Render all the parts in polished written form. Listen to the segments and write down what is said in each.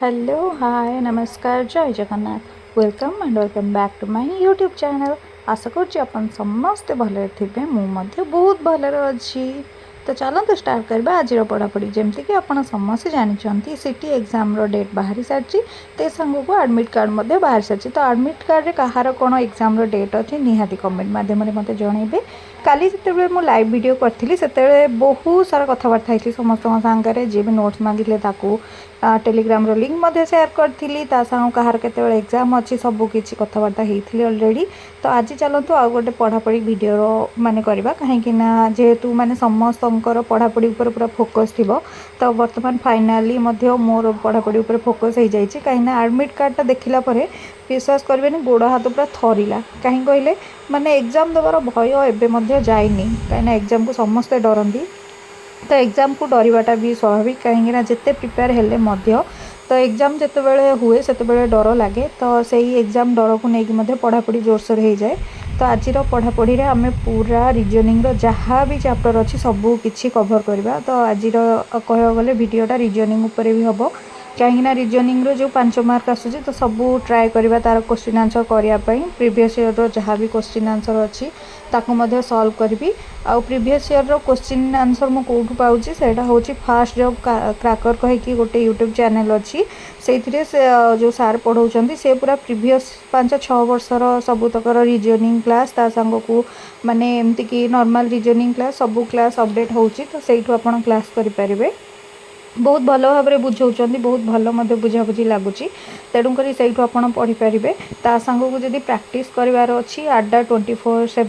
Hello hi नमस्कार जय Jagannath welcome and welcome back to my YouTube channel. आशा करुच्ची अपन समस्ते भले थे मुझे बहुत भलरे अच्छी। तो चलते स्टार्ट करवा आज पढ़ापढ़ी जमती कि आप समस्ते जानते सिटी एग्जाम डेट बाहरी सारी ते सांग को एडमिट कार्ड बाहरी सारी। तो एडमिट कार्ड कहार कौन एग्जाम डेट अच्छी निहाती कमेंट मध्यम मत जनइबे। काली जिते मु लाइव वीडियो करी से बहुत सारा कथबार्ता होती समस्त सागर जी भी नोट्स मांगे टेलीग्राम लिंक सेयार करी कहार के एग्जाम अच्छी सबकि कथबार्ता होती अलरेडी। तो आज चलतु आउ गोटे पढ़ापढ़ी वीडियो माने करवा कहीं जेहेतु माने समस्त पढ़ापढ़ी पूरा फोकस थी। तो बर्तमान फाइनाली मोर पढ़ापढ़ी फोकस हो जाए कहीं एडमिट कार्डटा देखला विश्वास करें गोड़ हाथ पूरा थरला कहीं कहले माने एग्जाम देवार भय एवं जाइनी कहीं एग्जाम को समस्ते डरती। तो एग्जाम को डरवाटा भी स्वाभाविक कहीं जिते प्रिपेयर हेले तो एग्जाम जिते बड़े हुए से डर लगे। तो सही एग्जाम डर को लेकिन पढ़ापढ़ी जोरसोर हो जाए। तो आज पढ़ापढ़ी आम पूरा रिजनिंग जहाँ भी चैप्टर अच्छी सबू किसी कभर करवा। तो आज कह गले वीडियोटा रिजनिंग उपर भी हम कहीं रिजनिंग जो 5 मार्क आसूँ तो सबू ट्राए करवा तार क्वेश्चन आंसर करने प्रीवियस ईयर जहाँ भी क्वेश्चन आंसर अच्छी ताकू सॉल्व करी। आउ प्रीवियस ईयर क्वेश्चन आंसर मु कौटू पाऊँगी सेटा हूँ फास्ट जॉब क्रैकर कहीकि गोटे यूट्यूब चैनल अच्छी से जो सार पढ़ाऊँ से पूरा प्रीवियस 5-6 वर्षर सबुतकर रिजनिंग क्लास ता सांग को माने एमती कि नॉर्मल रिजनिंग क्लास सबू क्लास अपडेट होची। तो सेठू आपण क्लास करें बहुत भल भाव में बुझाऊँ बहुत भल बुझाबुझी लगुच तेणुक से पढ़ी पारे ता सांग को जब प्रैक्टिस करार अच्छी आडा 24/7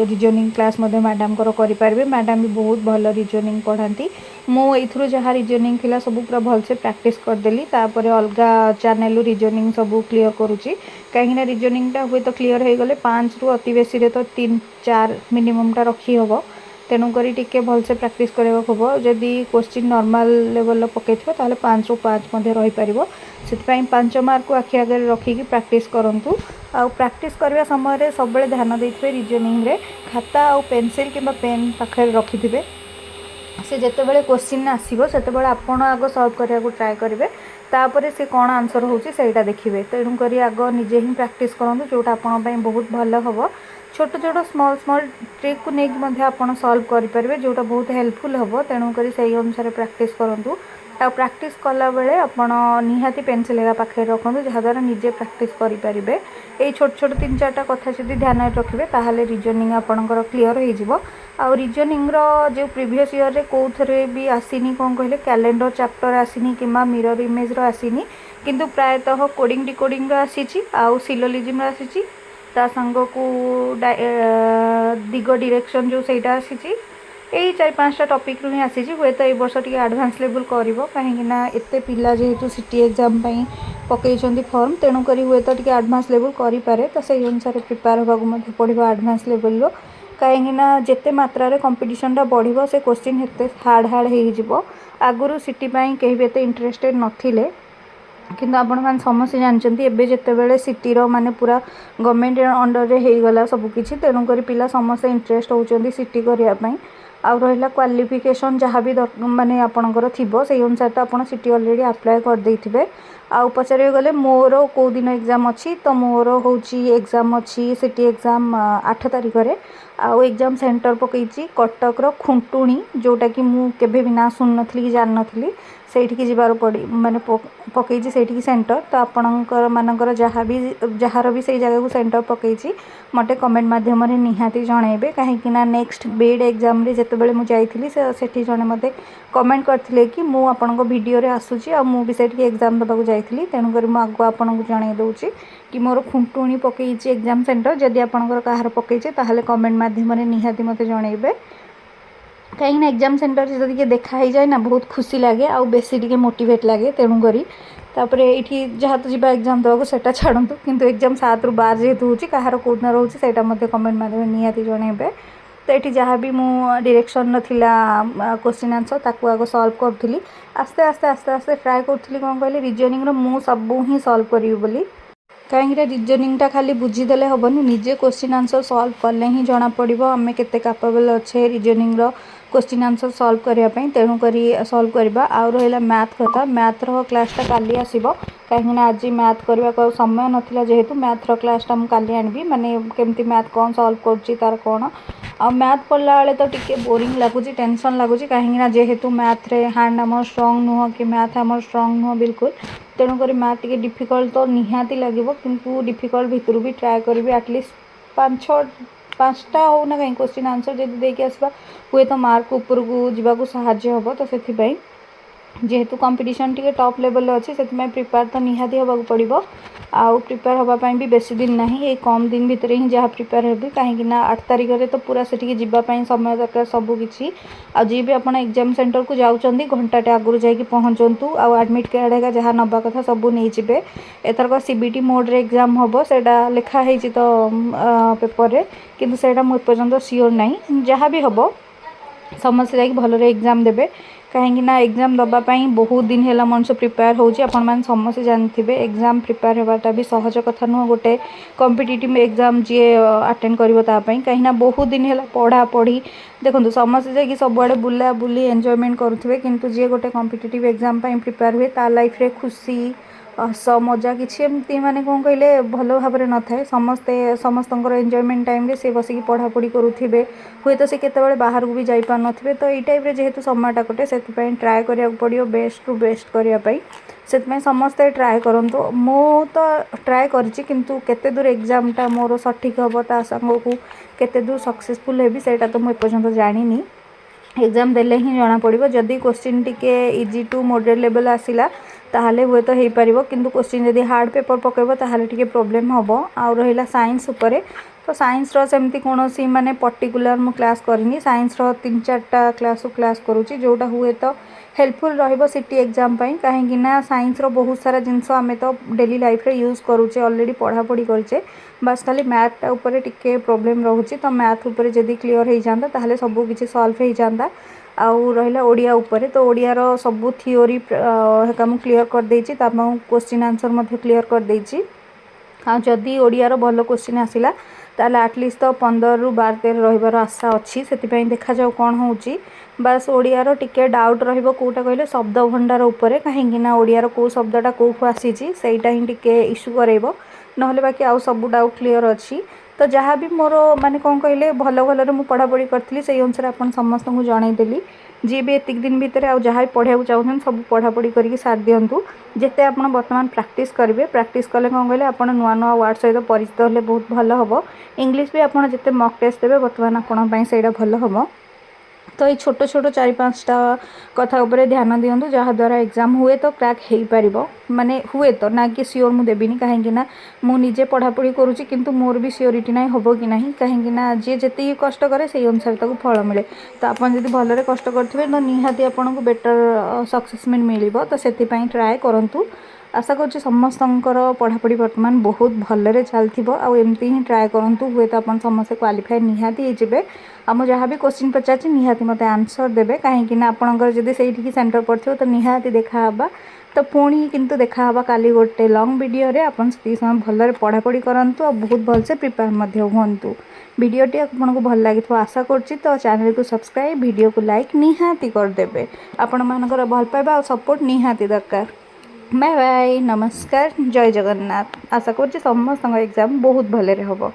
रिजनिंग क्लास मैडम करें। मैडम भी बहुत भल रिजनिंग पढ़ाती मुझे जहाँ रिजनिंग थी सब पूरा भलसे प्रैक्टिस करदेली अलग चैनल रिजनिंग सब क्लीयर करुँची कहीं रिजनिंगटा हुए तो क्लीयर हो गले 5 रु अति बेसी तो 3-4 मिनिममटा रखी हम। तेणुक टिके भलसे प्रैक्टिस करने हम जदि क्वेश्चन नॉर्मल लेवल पकई 5 रु 5 रहीपर से 5 मार्क को आखि आगे रखिकी प्रैक्टिस करूँ। आउ प्रैक्टिस करने समय सब ध्यान देते रिजनिंग रे खाता आउ पेंसिल कि पेन पाखे रखिथे से जितेबाला क्वेश्चन आसो से आपड़ आग सल्व करने को ट्राए करेंगे तापर से कौन आंसर होटा देखिए। तेणुक आग निजे ही प्रैक्टिस करूँ जोटा आपंपाई बहुत भल हम छोट छोट स्मॉल स्मॉल ट्रिक को लेकिन आप सॉल्व करेंगे जोटा बहुत हेल्पफुल हम। तेणुक से अनुसार प्रैक्टिस करूँ आ प्रैक्टिस कला बेले आपण निहाती पेंसिल पाखे रखुँ जहाद्वारा निजे प्रैक्टिस करेंगे। ये छोट छोट 3-4टा कथा जब ध्यान रखिए ताहले रिजनिंग आपणकर क्लीयर हो। आ रिजनिंग जो प्रीवियस ईयर रे कौथरे भी आसीनी कौन कहले कैलेंडर चैप्टर आसीनी कि मिरर इमेज आसीनी किंतु प्रायतः कोडिंग डिकोडिंग आसी आउ सिलोजिज्म आसी ता संग को दिग डायरेक्शन जो सहीटा आसी यही 4-5टा टॉपिक रू ही आसी हुए तो ये वर्ष टी एडवांस लेवल कर कहीं एत पिला जेहेतु सिटी एग्जाम पकई फॉर्म तेणुक हुए तो टी एडवांस लेवल करें। तो से अनुसार प्रिपेयर होगा पड़ो एडवांस लेवल कहीं जिते मात्रा रे कंपटीशन बढ़ो से क्वेश्चन हेते हार्ड हार्ड हो आगुरी सिटी कहीं भी एत इंटरेस्टेड नथिले किंतु आपण मैंने समस्ते जानते एवं जिते सिटीर माने पूरा गवर्नमेंट अंडर रे हो गला सबकि तेणुक पिला समस्ते इंटरेस्ट होती सिटी करने आउ रहा क्वालिफिकेशन जहाँ भी माने आपणकर थी से अनुसार तो आप सिटी अलरेडी अप्लाई कर देते। आउ पचारे गले मोर कौ दिन एग्जाम अच्छी तो मोर हूँ एग्जाम अच्छी सिटी एग्जाम 8 तारिख में आउ एग्जाम सेंटर पकई कटकर खुंटुणी जोटा कि मुझे भी ना शुणी कि जान नी से जबार पड़ी माने पकई से सेंटर। तो आपणकर मानकर जहाँ भी से जगह को सेंटर पकई मत कमेंट मध्यम निहाती जनइबे कहीं नेक्स्ट बीएड एग्जाम रे जितेबाला मुझे से जड़े मत कमेंट करते कि मु आपन वीडियो रे आसूची आ मु भी से एग्जाम देवाक जाइली तेणुकर मुझे आगु आपन को जन दूसरी कि मोर खुंटुणी पकई एग्जाम सेंटर जदि आपंकर कहार पकई ताहले कमेंट मध्यम निहाती मत जनइबे कहीं एग्जाम सेंटर से जब देखा ही जाए ना बहुत खुशी लगे आउ बेसी टी मोटिवेट लगे। तेणुक तापर ये जहाँ तो जी एग्जाम देवाक सेटा छाड़ू किंतु एग्जाम 7 ରୁ 12 जेहेतु होची कहार कोदना रोचे सेटा मते कमेंट माध्यम निहाती जनइबे। तो ये जहाँ भी मु डायरेक्शन नथिला क्वेश्चन आंसर ताकू आग सॉल्व करूली आस्ते आस्ते आस्ते आस्ते ट्राए करूली कौन कहले रिजनिंग मु सबू ही सॉल्व करी बोली कहीं रिजनिंगटा खाली बुझीदेले हेनी निजे क्वेश्चन आंसर सॉल्व कले ही जना पड़ो आम केते कैपेबल अच्छे रिजनिंग क्वेश्चन आंसर सॉल्व करने तेणुक सॉल्व करवा। आउ रहा मैथ कथा, मैथ्र क्लासटा काली आसब कहीं आज मैथ करने को समय नाला जेहेतु मैथ्र क्लासटा मुझे काली आनबी माने केमती मैथ कौन सॉल्व कर तार कौन आ मैथ पढ़ला बेले तो टिके बोरिंग लगुच टेंशन लगुच कहीं जेहेतु मैथ रे हैंड आम स्ट्रंग नुह कि मैथ आम स्ट्रंग नुह बिल्कुल तेणुक मैथ टी डिफिकल्ट तो निहाती लगे किंतु डिफिकल्ट भितर भी ट्राए करी एटलिस्ट 5-6 हो ना कहीं क्वेश्चन आंसर जब देखिए आसवा हुए तो मार्क उपरकू जावाक साहाय्य हम तो से जेहेतु कंपटीशन टी टॉप लेवल अच्छे से प्रिपेयर तो निहाती होगा पड़ो आउ प्रिपेयर होगापाई भी बेसी दिन ना ये कम दिन भितर ही जहाँ प्रिपेयर हेबी कहीं 8 तारिख में तो पूरा से जावाई समय दरकार सबकि जी भी आप एग्जाम सेंटर को जाऊँगी घंटाटे आगुरी जाकि पहुँचतु आडमिट कार्ड है जहाँ नवा कथा सब नहीं जाए एथरक सीबीटी मोड रे एग्जाम हम से लिखाई तो पेपर रे किंतु सेटा मुझे सियोर ना जहाँ भी हम समस्त जा भल एग्जाम देवे कहीं एग्जाम दवापाई बहुत दिन है मनुष्य प्रिपेयर होची आपण मैंने समस्त जानते एग्जाम प्रिपेयर होवाटा भी सहज कथा नुह गोटे कॉम्पिटिटिव एग्जाम जी अटेंड करें कहीं बहुत दिन है पढ़ा पढ़ी देखो समस्त जा सब आड़े बुला बुली एंजॉयमेंट करुवे किंतु जी गोटे कॉम्पिटिटिव एग्जाम प्रिपेयर हुए ता लाइफ रे खुशी हस मजा किसी एमती माने कौन कहले भल भाव न थाए समस्ते समस्त एंजॉयमेंट टाइम रे से बसिक पढ़ापढ़ी करुवे हुए तो सी केतबेले बाहर को भी जाई पार नथिबे तो ये टाइप रे जेहेतु समयटा कटे से ट्राए करिया पड़ियो बेस्ट रु बेस्ट करने से समस्ते ट्राए करंतु मो तो ट्राए करछि किंतु केते दूर एग्जामटा मोर सठिक हम ता संग को केते दूर सक्सेसफुल हेबी सेटा तो मुझे पर्यंत जानिनी एग्जाम देले ही जना पड़ो जदि क्वेश्चन टिके इजी टू मॉडरेट लेवल आसिला ताहले हुए तो हो पार किंतु क्वेश्चन जदि हार्ड पेपर पकेब ताहले टिके प्रॉब्लम हम आउ रहा साइंस उपरे तो साइंस रो सेमती कौन सी माने पर्टिकुलर मु क्लास करनी साइंस रो 3-4टा क्लास करुँची जोटा हुए तो हेल्पफुल रहिबो सिटी एग्जाम पाई कहीं साइंस रो बहुत सारा जिनस आम तो डेली लाइफ रे यूज करुचे ऑलरेडी पढ़ापढ़ी करचे बस खाली मैथटा ऊपर टिके प्रॉब्लम रोचे तो मैथ ऊपर जदि क्लियर हो जाता ताहले सब किछि सॉल्व हो जाता आउ रहा ओडिया उपरे तो ओडियार सब थियोरी हेका क्लियर कर देछि क्वेश्चन आंसर मध्य क्लियर कर देछि हाँ जदि ओडियार भल क्वेश्चन आसिला ताले एटलिस्ट तो 15-12 रहिबार आशा अच्छी से देखा जाऊ कौन होची बस ओडियार टिके डाउट रहिबो कोटा कहले शब्द भंडार उपरे कहीं ओडियार को शब्दटा कौटू आसीची सेटा ही टिके इश्यू करेबो नहले बाकी आउ सब डाउट क्लियर अच्छी तो जहाँ भी मोर माने कौन कहले भल भल मु पढ़ापढ़ी करी से अनुसार आप समस्त को जनईदेली जी भी एतिक दिन भितर आ जहाँ पढ़ाई चाहूँ सब पढ़ापढ़ी करके सार दिंतु जिते आप बर्तमान प्रैक्टिस करेंगे प्रैक्टिस कले कौन कहले आप नुआ नुआ वर्ड सहित परिचित होले बहुत भल हम इंग्लिश भी आप जिते मॉक टेस्ट देवे बर्तमान आपंपाई से भल हम तो ये छोट छोट 4-5टा कथा उपरे ध्यान दिंतु जहाँ द्वारा एग्जाम हुए तो क्रैक हो पार माने हुए तो ना कि सियोर मु देविनी कहीं मुझे पढ़ापढ़ी करुँची किंतु मोर भी सियोरिटी ना हम कि ना कहीं जी जी कष्ट करे से अनुसार तक फल मिले तो आप जब भलरे कष्ट करेंगे तो निहाती आपन को बेटर सक्सेसमेंट मिल तो से ट्राए करूँ आशा करुँच समस्त पढ़ापढ़ी बर्तमान बहुत भलरे चलती आमती ही ट्राए करूँ हुए तो आप समस्ते क्वालिफाई निहाती होते आम जहाँ भी क्वेश्चन पचार निहाती मत आंसर देवे कहीं आपंकर जब से सेंटर पड़ो तो निहाती देखा तो पुणी किंतु देखा काली गोटे लॉन्ग वीडियो रे आपन से समय भलरे पढ़ापढ़ी करंतु और बहुत भलसे प्रिपेयर हुंतु वीडियोटी आपको भल लगी आशा करुँची तो चैनल को सब्सक्राइब वीडियो को लाइक निहाती करदेवे आपण मानकर भल पाइबा और सपोर्ट निहाती दरकार बाय बाय नमस्कार जय जगन्नाथ आशा करुँची समस्त एग्जाम बहुत भलरे होबो।